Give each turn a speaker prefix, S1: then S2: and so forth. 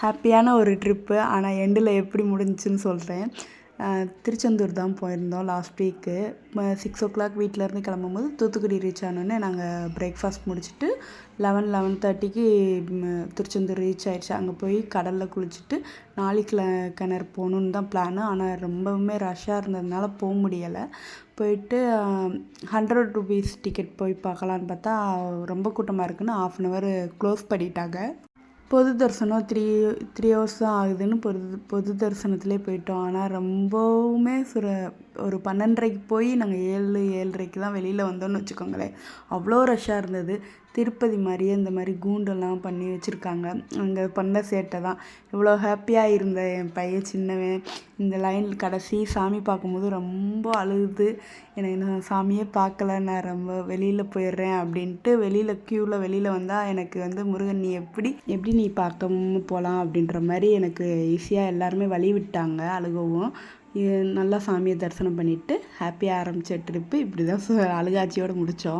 S1: ஹாப்பியான ஒரு ட்ரிப்பு. ஆனால் எண்டில் எப்படி முடிஞ்சுன்னு சொல்கிறேன். திருச்செந்தூர் தான் போயிருந்தோம் லாஸ்ட் வீக்கு. 6 o'clock வீட்டிலேருந்து கிளம்பும்போது தூத்துக்குடி ரீச் ஆனோடனே நாங்கள் பிரேக்ஃபாஸ்ட் முடிச்சுட்டு 11:30க்கு திருச்செந்தூர் ரீச் ஆயிடுச்சு. அங்கே போய் கடலில் குளிச்சுட்டு நாளைக்கு கிணறு போகணுன்னு தான் பிளானு. ஆனால் ரொம்பவுமே ரஷ்ஷாக இருந்ததுனால போக முடியலை. போயிட்டு 100 rupees டிக்கெட் போய் பார்க்கலான்னு பார்த்தா ரொம்ப கூட்டமாக இருக்குன்னு 1/2 hour க்ளோஸ் பண்ணிட்டாங்க. பொது தரிசனம் 3 hours தான் ஆகுதுன்னு பொது தரிசனத்துலேயே போயிட்டோம். ஆனால் ரொம்பவுமே ஒரு 12:30க்கு போய் நாங்கள் 7:30க்கு தான் வெளியில் வந்தோம்னு வச்சுக்கோங்களேன். அவ்வளோ ரஷ்ஷாக இருந்தது. திருப்பதி மாதிரியே இந்த மாதிரி கூண்டெல்லாம் பண்ணி வச்சுருக்காங்க. அங்கே பண்ண சேட்டை தான். இவ்வளோ ஹாப்பியாக இருந்த என் பையன் சின்னவன் இந்த லைனில் கடைசி சாமி பார்க்கும்போது ரொம்ப அழுகுது. எனக்கு நான் சாமியே பார்க்கல, நான் ரொம்ப வெளியில் போயிடுறேன் அப்படின்ட்டு க்யூவில் வெளியில் வந்தால் எனக்கு முருகன் நீ எப்படி நீ பார்க்காம போகலாம் அப்படின்ற மாதிரி எனக்கு ஈஸியாக எல்லாருமே வழி விட்டாங்க அழுகவும். நல்லா சாமியை தரிசனம் பண்ணிவிட்டு ஹாப்பியாக ஆரம்பித்த ட்ரிப்பு இப்படி தான் அழுகாட்சியோடு முடித்தோம்.